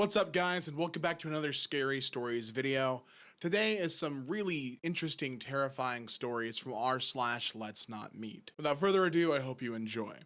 What's up, guys, and welcome back to another Scary Stories video. Today is some really interesting, terrifying stories from r/LetsNotMeet. Without further ado, I hope you enjoy.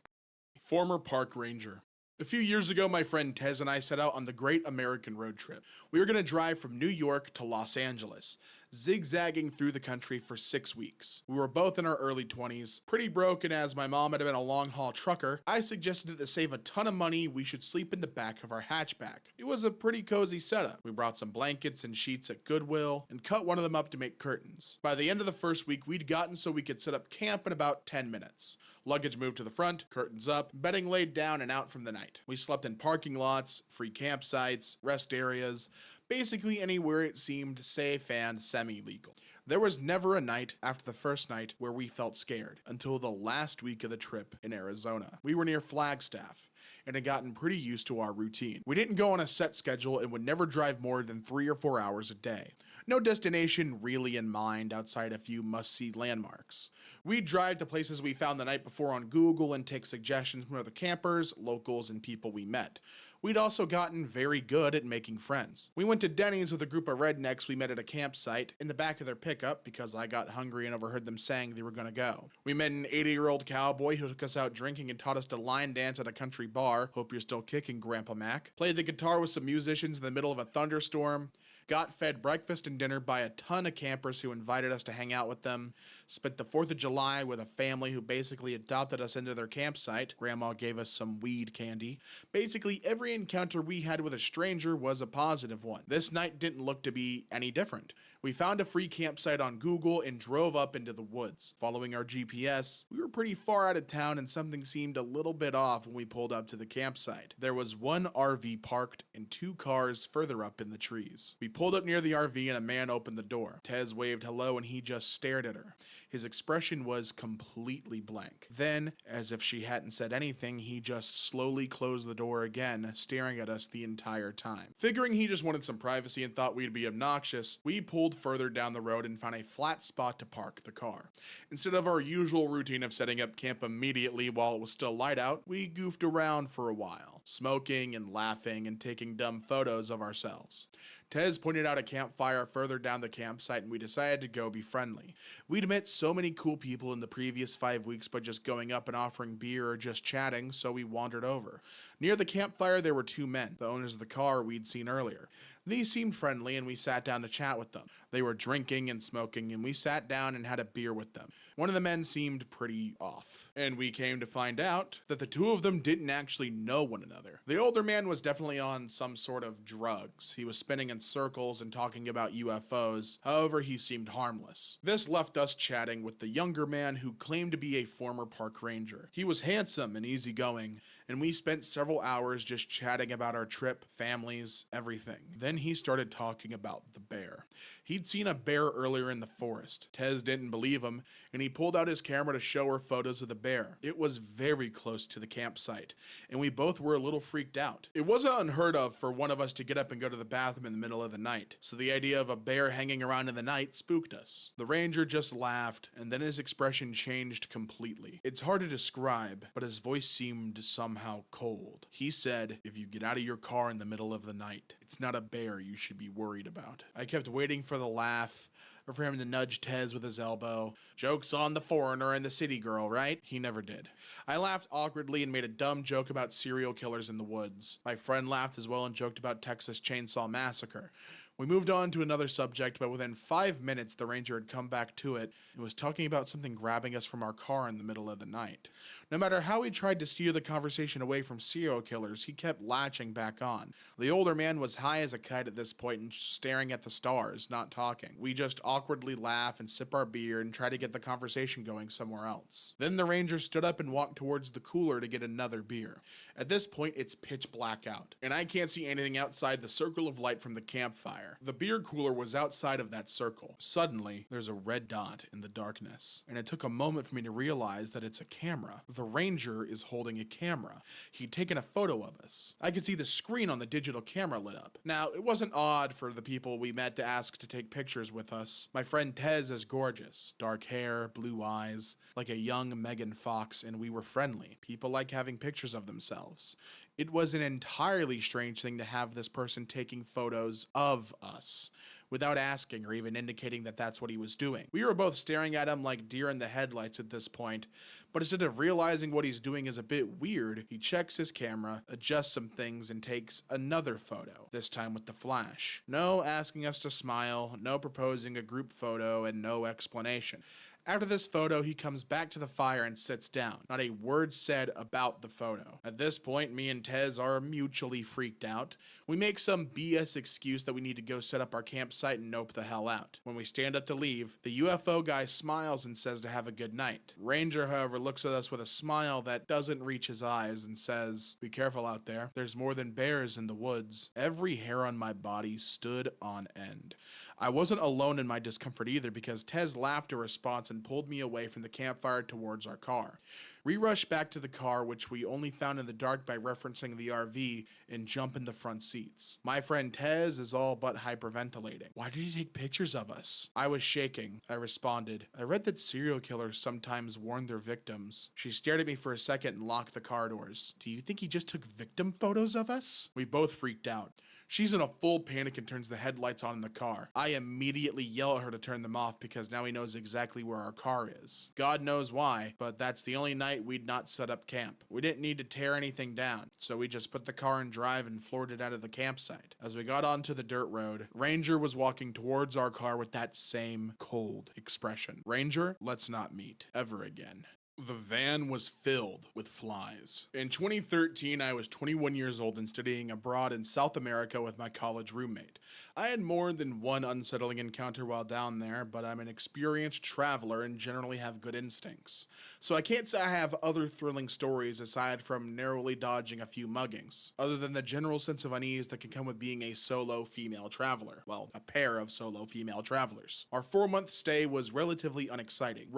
Former park ranger. A few years ago, my friend Tez and I set out on the Great American Road Trip. We were going to drive from New York to Los Angeles, zigzagging through the country for 6 weeks. We were both in our early 20s, pretty broken as my mom had been a long-haul trucker. I suggested that to save a ton of money, we should sleep in the back of our hatchback. It was a pretty cozy setup. We brought some blankets and sheets at Goodwill and cut one of them up to make curtains. By the end of the first week, we'd gotten so we could set up camp in about 10 minutes. Luggage moved to the front, curtains up, bedding laid down and out from the night. We slept in parking lots, free campsites, rest areas, basically anywhere it seemed safe and semi-legal. There was never a night after the first night where we felt scared, until the last week of the trip in Arizona. We were near Flagstaff, and had gotten pretty used to our routine. We didn't go on a set schedule and would never drive more than 3 or 4 hours a day. No destination really in mind outside a few must-see landmarks. We'd drive to places we found the night before on Google and take suggestions from other campers, locals, and people we met. We'd also gotten very good at making friends. We went to Denny's with a group of rednecks we met at a campsite in the back of their pickup because I got hungry and overheard them saying they were gonna go. We met an 80-year-old cowboy who took us out drinking and taught us to line dance at a country bar. Hope you're still kicking, Grandpa Mac. Played the guitar with some musicians in the middle of a thunderstorm. Got fed breakfast and dinner by a ton of campers who invited us to hang out with them. Spent the 4th of July with a family who basically adopted us into their campsite. Grandma gave us some weed candy. Basically, every encounter we had with a stranger was a positive one. This night didn't look to be any different. We found a free campsite on Google and drove up into the woods. Following our GPS, we were pretty far out of town and something seemed a little bit off when we pulled up to the campsite. There was one RV parked and 2 cars further up in the trees. We pulled up near the RV and a man opened the door. Tez waved hello and he just stared at her. His expression was completely blank. Then, as if she hadn't said anything, he just slowly closed the door again, staring at us the entire time. Figuring he just wanted some privacy and thought we'd be obnoxious, we pulled further down the road and found a flat spot to park the car. Instead of our usual routine of setting up camp immediately while it was still light out, we goofed around for a while, smoking and laughing and taking dumb photos of ourselves. Tez pointed out a campfire further down the campsite and we decided to go be friendly. We'd met so many cool people in the previous 5 weeks by just going up and offering beer or just chatting, so we wandered over. Near the campfire there were 2 men, the owners of the car we'd seen earlier. These seemed friendly and we sat down to chat with them. They were drinking and smoking and we sat down and had a beer with them. One of the men seemed pretty off, and we came to find out that the 2 of them didn't actually know one another. The older man was definitely on some sort of drugs. He was spinning in circles and talking about UFOs, however he seemed harmless. This left us chatting with the younger man who claimed to be a former park ranger. He was handsome and easygoing, and we spent several hours just chatting about our trip, families, everything. Then he started talking about the bear. He'd seen a bear earlier in the forest. Tez didn't believe him, and he pulled out his camera to show her photos of the bear. It was very close to the campsite, and we both were a little freaked out. It wasn't unheard of for one of us to get up and go to the bathroom in the middle of the night, so the idea of a bear hanging around in the night spooked us. The ranger just laughed, and then his expression changed completely. It's hard to describe, but his voice seemed somehow cold. He said, "If you get out of your car in the middle of the night, it's not a bear you should be worried about." I kept waiting for the laugh, or for him to nudge Tez with his elbow. Joke's on the foreigner and the city girl, right? He never did. I laughed awkwardly and made a dumb joke about serial killers in the woods. My friend laughed as well and joked about Texas Chainsaw Massacre. We moved on to another subject, but within 5 minutes the ranger had come back to it and was talking about something grabbing us from our car in the middle of the night. No matter how we tried to steer the conversation away from serial killers, he kept latching back on. The older man was high as a kite at this point and staring at the stars, not talking. We just awkwardly laugh and sip our beer and try to get the conversation going somewhere else. Then the ranger stood up and walked towards the cooler to get another beer. At this point, it's pitch black out, and I can't see anything outside the circle of light from the campfire. The beer cooler was outside of that circle. Suddenly, there's a red dot in the darkness, and it took a moment for me to realize that it's a camera. The ranger is holding a camera. He'd taken a photo of us. I could see the screen on the digital camera lit up. Now, it wasn't odd for the people we met to ask to take pictures with us. My friend Tez is gorgeous. Dark hair, blue eyes, like a young Megan Fox, and we were friendly. People like having pictures of themselves. It was an entirely strange thing to have this person taking photos of us without asking or even indicating that that's what he was doing. We were both staring at him like deer in the headlights at this point, but instead of realizing what he's doing is a bit weird, he checks his camera, adjusts some things, and takes another photo, this time with the flash. No asking us to smile, no proposing a group photo, and no explanation. After this photo, he comes back to the fire and sits down. Not a word said about the photo. At this point, me and Tez are mutually freaked out. We make some BS excuse that we need to go set up our campsite and nope the hell out. When we stand up to leave, the UFO guy smiles and says to have a good night. Ranger, however, looks at us with a smile that doesn't reach his eyes and says, "Be careful out there. There's more than bears in the woods." Every hair on my body stood on end. I wasn't alone in my discomfort either, because Tez laughed a response and pulled me away from the campfire towards our car. We rush back to the car, which we only found in the dark by referencing the RV, and jump in the front seats. My friend Tez is all but hyperventilating. "Why did he take pictures of us?" I was shaking. I responded, "I read that serial killers sometimes warn their victims." She stared at me for a second and locked the car doors. "Do you think he just took victim photos of us?" We both freaked out. She's in a full panic and turns the headlights on in the car. I immediately yell at her to turn them off because now he knows exactly where our car is. God knows why, but that's the only night we'd not set up camp. We didn't need to tear anything down, so we just put the car in drive and floored it out of the campsite. As we got onto the dirt road, Ranger was walking towards our car with that same cold expression. "Ranger, let's not meet ever again." The van was filled with flies. In 2013, I was 21 years old and studying abroad in South America with my college roommate. I had more than one unsettling encounter while down there, but I'm an experienced traveler and generally have good instincts. So I can't say I have other thrilling stories aside from narrowly dodging a few muggings, other than the general sense of unease that can come with being a solo female traveler. Well, a pair of solo female travelers. Our 4-month stay was relatively unexciting.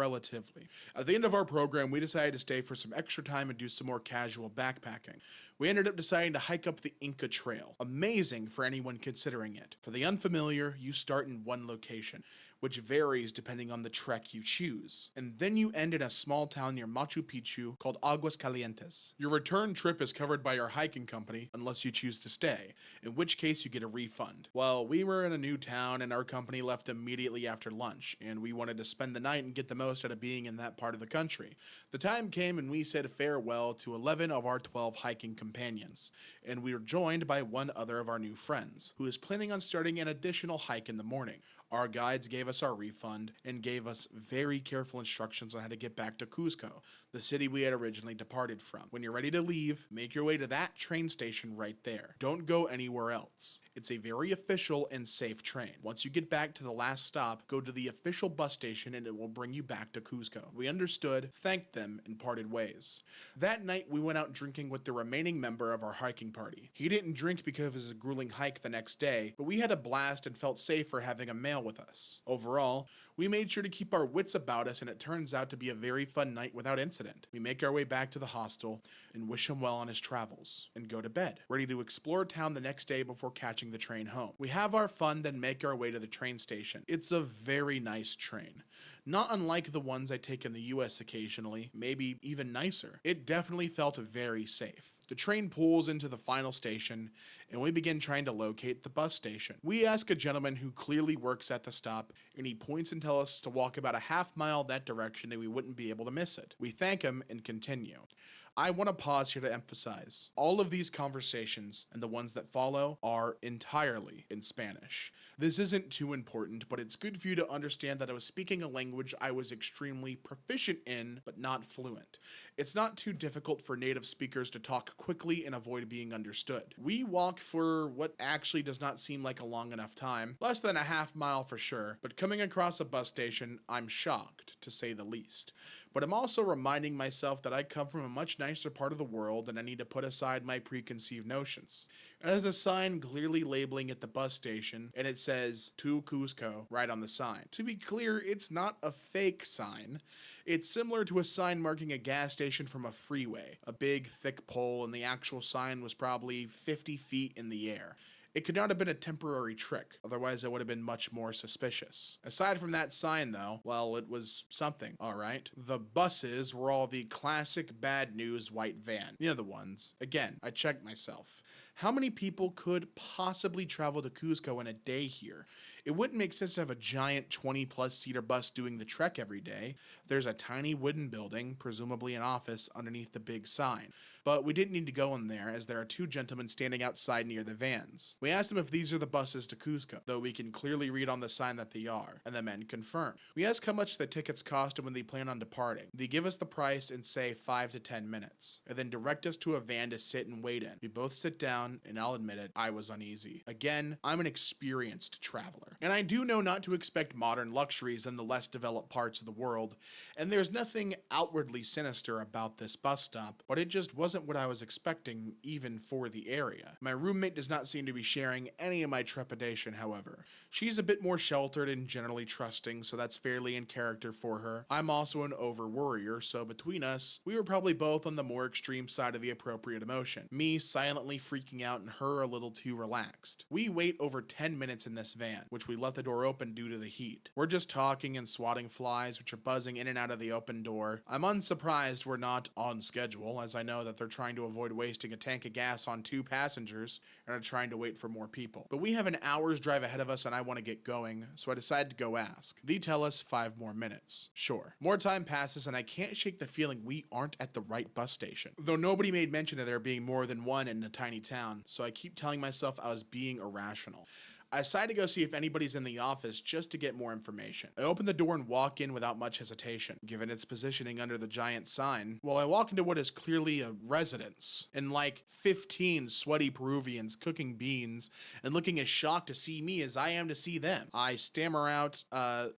At the end of our program, we decided to stay for some extra time and do some more casual backpacking. We ended up deciding to hike up the Inca Trail. Amazing for anyone considering it. For the unfamiliar, you start in one location, which varies depending on the trek you choose. And then you end in a small town near Machu Picchu called Aguas Calientes. Your return trip is covered by your hiking company, unless you choose to stay, in which case you get a refund. Well, we were in a new town and our company left immediately after lunch, and we wanted to spend the night and get the most out of being in that part of the country. The time came and we said farewell to 11 of our 12 hiking companions, and we were joined by one other of our new friends, who is planning on starting an additional hike in the morning. Our guides gave us our refund and gave us very careful instructions on how to get back to Cusco, the city we had originally departed from. When you're ready to leave, make your way to that train station right there. Don't go anywhere else. It's a very official and safe train. Once you get back to the last stop, go to the official bus station and it will bring you back to Cusco. We understood, thanked them, and parted ways. That night, we went out drinking with the remaining member of our hiking party. He didn't drink because of his grueling hike the next day, but we had a blast and felt safer having a male with us. Overall, we made sure to keep our wits about us, and it turns out to be a very fun night without incident. We make our way back to the hostel and wish him well on his travels, and go to bed, ready to explore town the next day before catching the train home. We have our fun, then make our way to the train station. It's a very nice train. Not unlike the ones I take in the US occasionally, maybe even nicer. It definitely felt very safe. The train pulls into the final station, and we begin trying to locate the bus station. We ask a gentleman who clearly works at the stop, and he points and tells us to walk about a half mile that direction and we wouldn't be able to miss it. We thank him and continue. I want to pause here to emphasize, all of these conversations and the ones that follow are entirely in Spanish. This isn't too important, but it's good for you to understand that I was speaking a language I was extremely proficient in, but not fluent. It's not too difficult for native speakers to talk quickly and avoid being understood. We walked for what actually does not seem like a long enough time, less than a half mile for sure, but coming across a bus station, I'm shocked, to say the least. But I'm also reminding myself that I come from a much nicer part of the world and I need to put aside my preconceived notions. It has a sign clearly labeling it the bus station, and it says, "To Cusco," right on the sign. To be clear, it's not a fake sign. It's similar to a sign marking a gas station from a freeway. A big, thick pole, and the actual sign was probably 50 feet in the air. It could not have been a temporary trick, otherwise it would have been much more suspicious. Aside from that sign though, well, it was something, alright? The buses were all the classic bad news white van. You know the ones. Again, I checked myself. How many people could possibly travel to Cuzco in a day here? It wouldn't make sense to have a giant 20+ seater bus doing the trek every day. There's a tiny wooden building, presumably an office, underneath the big sign. But we didn't need to go in there, as there are two gentlemen standing outside near the vans. We asked them if these are the buses to Cuzco, though we can clearly read on the sign that they are, and the men confirm. We ask how much the tickets cost and when they plan on departing. They give us the price and say 5 to 10 minutes, and then direct us to a van to sit and wait in. We both sit down, and I'll admit it, I was uneasy. Again, I'm an experienced traveler, and I do know not to expect modern luxuries in the less developed parts of the world, and there's nothing outwardly sinister about this bus stop, but it just wasn't what I was expecting even for the area. My roommate does not seem to be sharing any of my trepidation, however. She's a bit more sheltered and generally trusting, so that's fairly in character for her. I'm also an over-worrier, so between us, we were probably both on the more extreme side of the appropriate emotion. Me silently freaking out and her a little too relaxed. We wait over 10 minutes in this van, which we left the door open due to the heat. We're just talking and swatting flies, which are buzzing in and out of the open door. I'm unsurprised we're not on schedule, as I know that they're trying to avoid wasting a tank of gas on 2 passengers and are trying to wait for more people. But we have an hour's drive ahead of us and I want to get going, so I decided to go ask. They tell us 5 more minutes. Sure. More time passes and I can't shake the feeling we aren't at the right bus station. Though nobody made mention of there being more than one in a tiny town, so I keep telling myself I was being irrational. I decide to go see if anybody's in the office just to get more information. I open the door and walk in without much hesitation, given its positioning under the giant sign. Well, I walk into what is clearly a residence, and like 15 sweaty Peruvians cooking beans and looking as shocked to see me as I am to see them. I stammer out,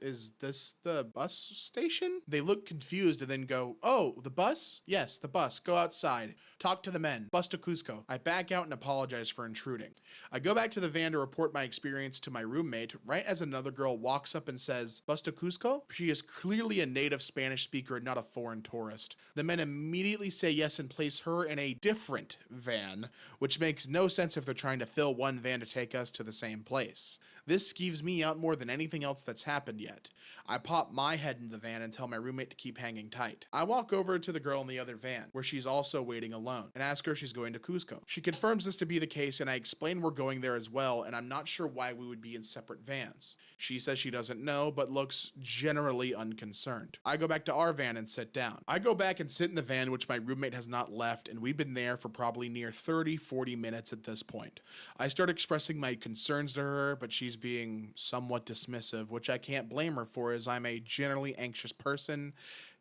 is this the bus station? They look confused and then go, oh, the bus? Yes, the bus. Go outside. Talk to the men. Bus to Cuzco. I back out and apologize for intruding. I go back to the van to report my experience to my roommate right as another girl walks up and says, "Bus to Cuzco?" She is clearly a native Spanish speaker and not a foreign tourist. The men immediately say yes and place her in a different van, which makes no sense if they're trying to fill one van to take us to the same place. This skeeves me out more than anything else that's happened yet. I pop my head into the van and tell my roommate to keep hanging tight. I walk over to the girl in the other van, where she's also waiting alone, and ask her if she's going to Cuzco. She confirms this to be the case, and I explain we're going there as well, and I'm not sure why we would be in separate vans. She says she doesn't know, but looks generally unconcerned. I go back to our van and sit down. I go back and sit in the van, which my roommate has not left, and we've been there for probably near 30-40 minutes at this point. I start expressing my concerns to her, but she's being somewhat dismissive, which I can't blame her for, as I'm a generally anxious person,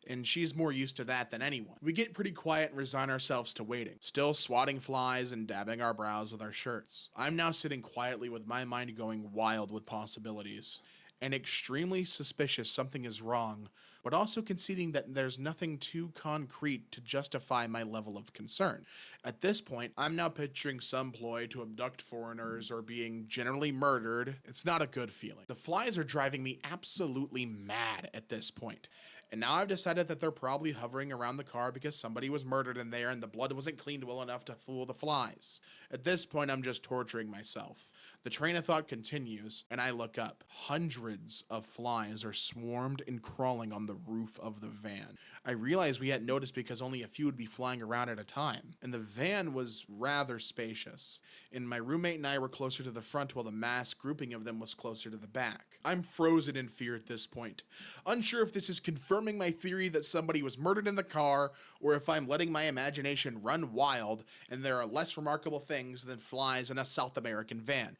and she's more used to that than anyone. We get pretty quiet and resign ourselves to waiting, still swatting flies and dabbing our brows with our shirts. I'm now sitting quietly with my mind going wild with possibilities, and extremely suspicious something is wrong, but also conceding that there's nothing too concrete to justify my level of concern. At this point, I'm now picturing some ploy to abduct foreigners or being generally murdered. It's not a good feeling. The flies are driving me absolutely mad at this point. And now I've decided that they're probably hovering around the car because somebody was murdered in there and the blood wasn't cleaned well enough to fool the flies. At this point, I'm just torturing myself. The train of thought continues, and I look up. Hundreds of flies are swarmed and crawling on the roof of the van. I realized we hadn't noticed because only a few would be flying around at a time, and the van was rather spacious, and my roommate and I were closer to the front while the mass grouping of them was closer to the back. I'm frozen in fear at this point, unsure if this is confirming my theory that somebody was murdered in the car, or if I'm letting my imagination run wild and there are less remarkable things than flies in a South American van.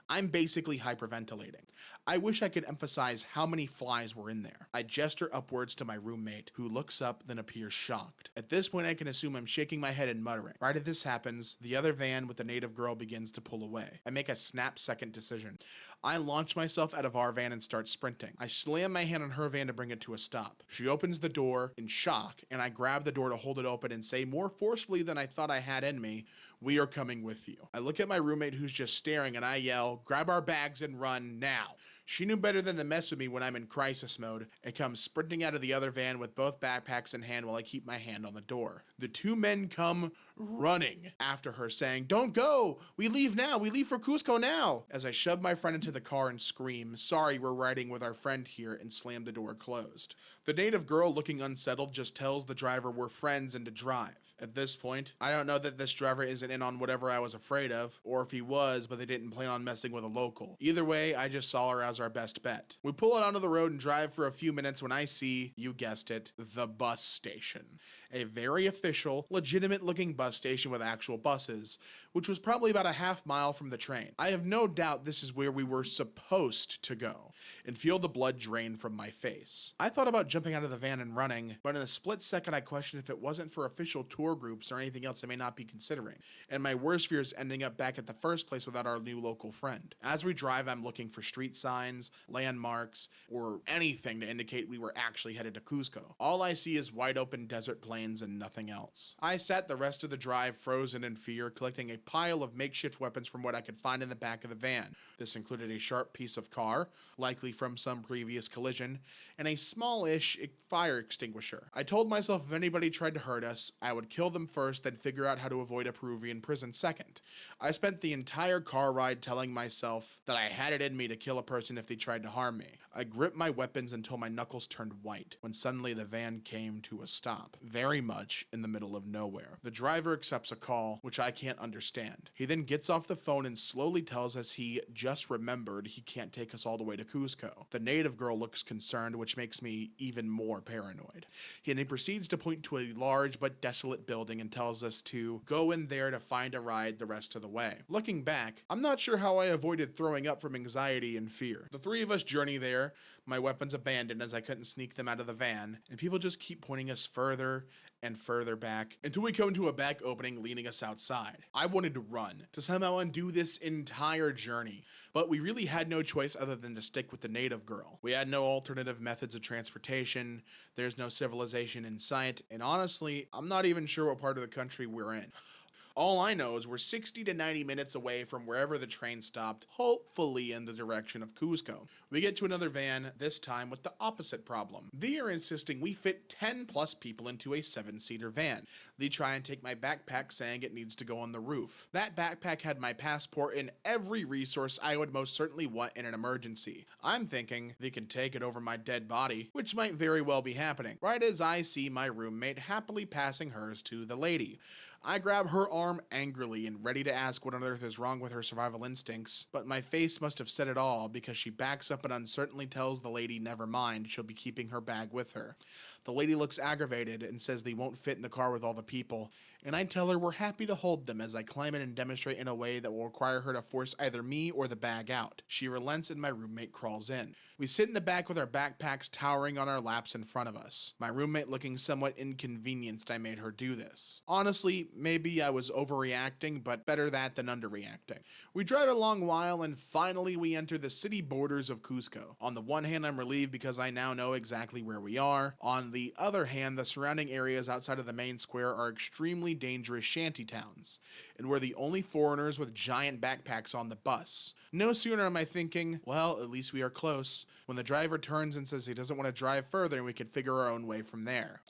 I'm basically hyperventilating. I wish I could emphasize how many flies were in there. I gesture upwards to my roommate, who looks up then appears shocked. At this point, I can assume I'm shaking my head and muttering. Right as this happens, the other van with the native girl begins to pull away. I make a snap-second decision. I launch myself out of our van and start sprinting. I slam my hand on her van to bring it to a stop. She opens the door in shock, and I grab the door to hold it open and say more forcefully than I thought I had in me, "We are coming with you." I look at my roommate who's just staring and I yell, "Grab our bags and run now." She knew better than to mess with me when I'm in crisis mode and comes sprinting out of the other van with both backpacks in hand while I keep my hand on the door. The two men come running after her saying, "Don't go! We leave now! We leave for Cusco now!" As I shove my friend into the car and scream, "Sorry, we're riding with our friend here," and slam the door closed. The native girl, looking unsettled, just tells the driver we're friends and to drive. At this point, I don't know that this driver isn't in on whatever I was afraid of, or if he was, but they didn't plan on messing with a local. Either way, I just saw her as our best bet. We pull out onto the road and drive for a few minutes when I see, you guessed it, the bus station. A very official, legitimate looking bus station with actual buses, which was probably about a half mile from the train. I have no doubt this is where we were supposed to go, and feel the blood drain from my face. I thought about jumping out of the van and running, but in a split second I questioned if it wasn't for official tour groups or anything else I may not be considering, and my worst fears ending up back at the first place without our new local friend. As we drive, I'm looking for street signs, landmarks, or anything to indicate we were actually headed to Cusco. All I see is wide open desert plains and nothing else. I sat the rest of the drive frozen in fear, collecting a pile of makeshift weapons from what I could find in the back of the van. This included a sharp piece of car, likely from some previous collision, and a small-ish fire extinguisher. I told myself if anybody tried to hurt us, I would kill them first, then figure out how to avoid a Peruvian prison second. I spent the entire car ride telling myself that I had it in me to kill a person if they tried to harm me. I gripped my weapons until my knuckles turned white, when suddenly the van came to a stop, very much in the middle of nowhere. The driver accepts a call, which I can't understand. He then gets off the phone and slowly tells us he just remembered he can't take us all the way to Cusco. The native girl looks concerned, which makes me even more paranoid. He proceeds to point to a large but desolate building and tells us to go in there to find a ride the rest of the way. Looking back, I'm not sure how I avoided throwing up from anxiety and fear. The three of us journey there, my weapons abandoned as I couldn't sneak them out of the van, and people just keep pointing us further and further back until we come to a back opening leading us outside. I wanted to run, to somehow undo this entire journey, but we really had no choice other than to stick with the native girl. We had no alternative methods of transportation, there's no civilization in sight, and honestly, I'm not even sure what part of the country we're in. All I know is we're 60 to 90 minutes away from wherever the train stopped, hopefully in the direction of Cusco. We get to another van, this time with the opposite problem. They are insisting we fit 10 plus people into a 7-seater van. They try and take my backpack, saying it needs to go on the roof. That backpack had my passport and every resource I would most certainly want in an emergency. I'm thinking they can take it over my dead body, which might very well be happening, right as I see my roommate happily passing hers to the lady. I grab her arm angrily and ready to ask what on earth is wrong with her survival instincts, but my face must have said it all because she backs up and uncertainly tells the lady never mind, she'll be keeping her bag with her. The lady looks aggravated and says they won't fit in the car with all the people, and I tell her we're happy to hold them as I climb in and demonstrate in a way that will require her to force either me or the bag out. She relents and my roommate crawls in. We sit in the back with our backpacks towering on our laps in front of us. My roommate looking somewhat inconvenienced I made her do this. Honestly, maybe I was overreacting, but better that than underreacting. We drive a long while and finally we enter the city borders of Cusco. On the one hand, I'm relieved because I now know exactly where we are. On the other hand, the surrounding areas outside of the main square are extremely dangerous shanty towns, and we're the only foreigners with giant backpacks on the bus. No sooner am I thinking, well, at least we are close, when the driver turns and says he doesn't want to drive further and we can figure our own way from there.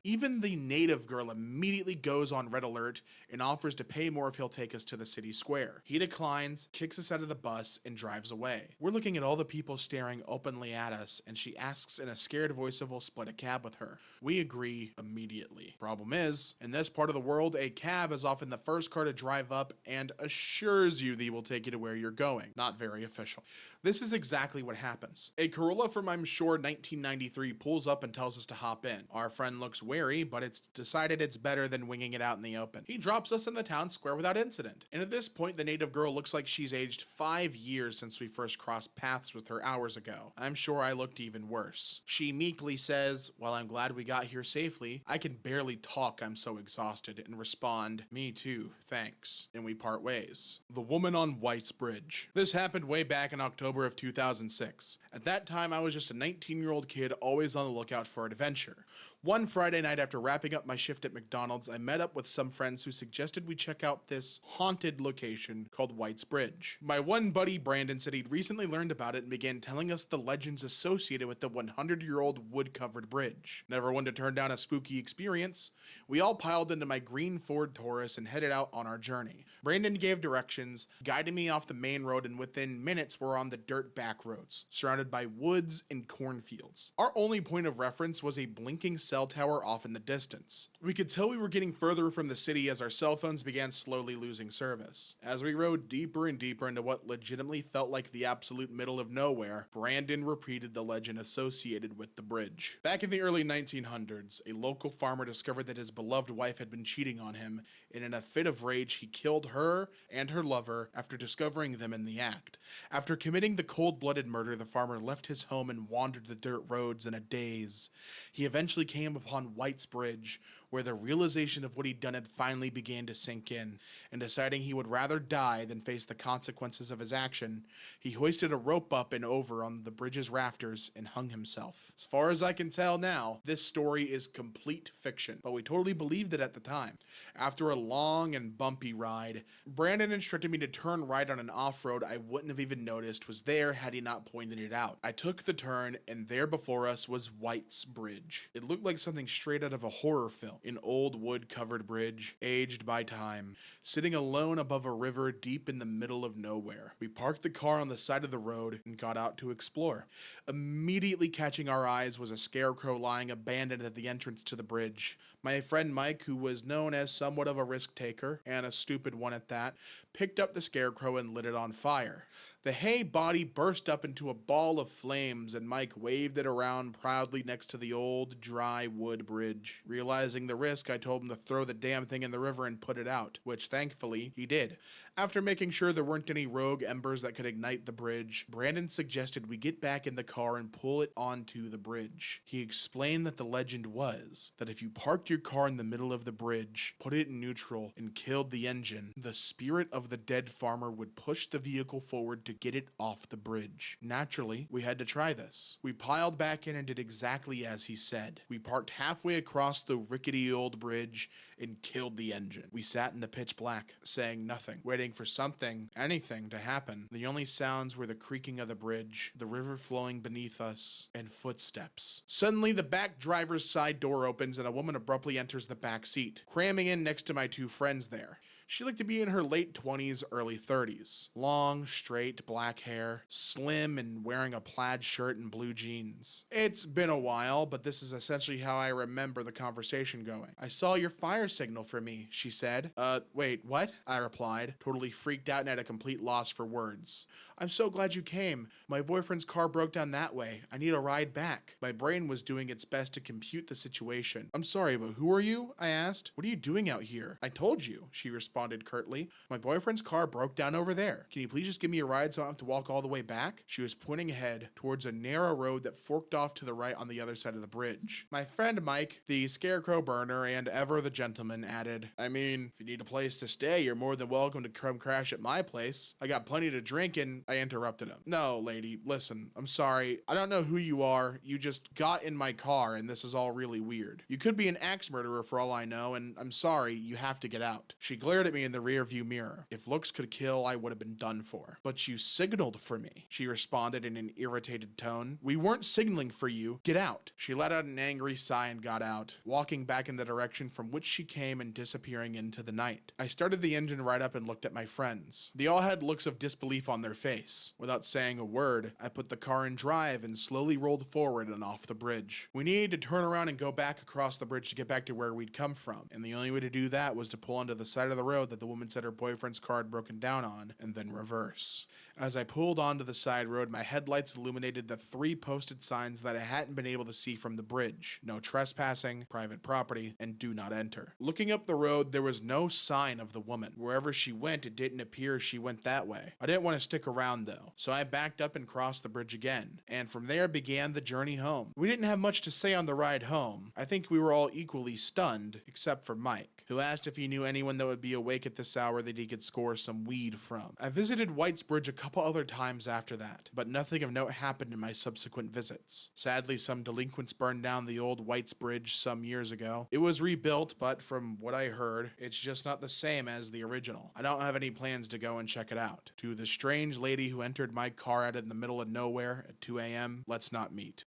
Even the native girl immediately goes on red alert and offers to pay more if he'll take us to the city square. He declines, kicks us out of the bus, and drives away. We're looking at all the people staring openly at us, and she asks in a scared voice if we'll split a cab with her. We agree immediately. Problem is, in this part of the world, a cab is often the first car to drive up and assures you they will take you to where you're going. Not very official. This is exactly what happens. A Corolla from, I'm sure, 1993 pulls up and tells us to hop in. Our friend looks wary, but it's decided it's better than winging it out in the open. He drops us in the town square without incident. And at this point, the native girl looks like she's aged 5 years since we first crossed paths with her hours ago. I'm sure I looked even worse. She meekly says, "Well, I'm glad we got here safely. I can barely talk, I'm so exhausted," and respond, "Me too, thanks." And we part ways. The Woman on White's Bridge. This happened way back in October of 2006. At that time, I was just a 19-year-old kid always on the lookout for adventure. One Friday night after wrapping up my shift at McDonald's, I met up with some friends who suggested we check out this haunted location called White's Bridge. My one buddy Brandon said he'd recently learned about it and began telling us the legends associated with the 100-year-old wood-covered bridge. Never one to turn down a spooky experience, we all piled into my green Ford Taurus and headed out on our journey. Brandon gave directions, guided me off the main road, and within minutes we're on the dirt back roads, surrounded by woods and cornfields. Our only point of reference was a blinking cell tower off in the distance. We could tell we were getting further from the city as our cell phones began slowly losing service. As we rode deeper and deeper into what legitimately felt like the absolute middle of nowhere, Brandon repeated the legend associated with the bridge. Back in the early 1900s, a local farmer discovered that his beloved wife had been cheating on him, and in a fit of rage, he killed her and her lover after discovering them in the act. After committing the cold-blooded murder, the farmer left his home and wandered the dirt roads in a daze. He eventually came upon White's Bridge, where the realization of what he'd done had finally began to sink in, and deciding he would rather die than face the consequences of his action, he hoisted a rope up and over on the bridge's rafters and hung himself. As far as I can tell now, this story is complete fiction, but we totally believed it at the time. After a long and bumpy ride, Brandon instructed me to turn right on an off-road I wouldn't have even noticed was there had he not pointed it out. I took the turn, and there before us was White's Bridge. It looked like something straight out of a horror film. An old wood-covered bridge, aged by time, sitting alone above a river deep in the middle of nowhere. We parked the car on the side of the road and got out to explore. Immediately catching our eyes was a scarecrow lying abandoned at the entrance to the bridge. My friend Mike, who was known as somewhat of a risk taker, and a stupid one at that, picked up the scarecrow and lit it on fire. The hay body burst up into a ball of flames, and Mike waved it around proudly next to the old, dry wood bridge. Realizing the risk, I told him to throw the damn thing in the river and put it out, which thankfully he did. After making sure there weren't any rogue embers that could ignite the bridge, Brandon suggested we get back in the car and pull it onto the bridge. He explained that the legend was that if you parked your car in the middle of the bridge, put it in neutral, and killed the engine, the spirit of the dead farmer would push the vehicle forward to get it off the bridge. Naturally, we had to try this. We piled back in and did exactly as he said. We parked halfway across the rickety old bridge and killed the engine. We sat in the pitch black, saying nothing, waiting for something, anything to happen. The only sounds were the creaking of the bridge, the river flowing beneath us, and footsteps. Suddenly, the back driver's side door opens and a woman abruptly enters the back seat, cramming in next to my two friends there. She looked to be in her late 20s, early 30s. Long, straight, black hair, slim, and wearing a plaid shirt and blue jeans. It's been a while, but this is essentially how I remember the conversation going. "I saw your fire signal for me," she said. Wait, what?" I replied, totally freaked out and at a complete loss for words. "I'm so glad you came. My boyfriend's car broke down that way. I need a ride back." My brain was doing its best to compute the situation. "I'm sorry, but who are you?" I asked. "What are you doing out here?" "I told you," she responded curtly. "My boyfriend's car broke down over there. Can you please just give me a ride so I don't have to walk all the way back?" She was pointing ahead towards a narrow road that forked off to the right on the other side of the bridge. My friend Mike, the scarecrow burner and ever the gentleman, added, "I mean, if you need a place to stay, you're more than welcome to come crash at my place. I got plenty to drink." And I interrupted him. "No, lady, listen, I'm sorry. I don't know who you are. You just got in my car and this is all really weird. You could be an axe murderer for all I know, and I'm sorry, you have to get out." She glared at me in the rear view mirror. If looks could kill, I would have been done for. "But you signaled for me," she responded in an irritated tone. "We weren't signaling for you. Get out." She let out an angry sigh and got out, walking back in the direction from which she came and disappearing into the night. I started the engine right up and looked at my friends. They all had looks of disbelief on their face. Without saying a word, I put the car in drive and slowly rolled forward and off the bridge. We needed to turn around and go back across the bridge to get back to where we'd come from, and the only way to do that was to pull onto the side of the road that the woman said her boyfriend's car had broken down on, and then reverse. As I pulled onto the side road, my headlights illuminated the 3 posted signs that I hadn't been able to see from the bridge: no trespassing, private property, and do not enter. Looking up the road, there was no sign of the woman. Wherever she went, it didn't appear she went that way. I didn't want to stick around though, so I backed up and crossed the bridge again, and from there began the journey home. We didn't have much to say on the ride home. I think we were all equally stunned, except for Mike, who asked if he knew anyone that would be a awake at this hour that he could score some weed from. I visited White's Bridge a couple other times after that, but nothing of note happened in my subsequent visits. Sadly, some delinquents burned down the old White's Bridge some years ago. It was rebuilt, but from what I heard, it's just not the same as the original. I don't have any plans to go and check it out. To the strange lady who entered my car out in the middle of nowhere at 2 a.m., let's not meet.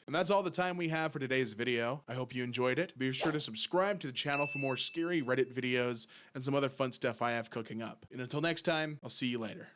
And that's all the time we have for today's video. I hope you enjoyed it. Be sure to subscribe to the channel for more scary Reddit videos and some other fun stuff I have cooking up. And until next time, I'll see you later.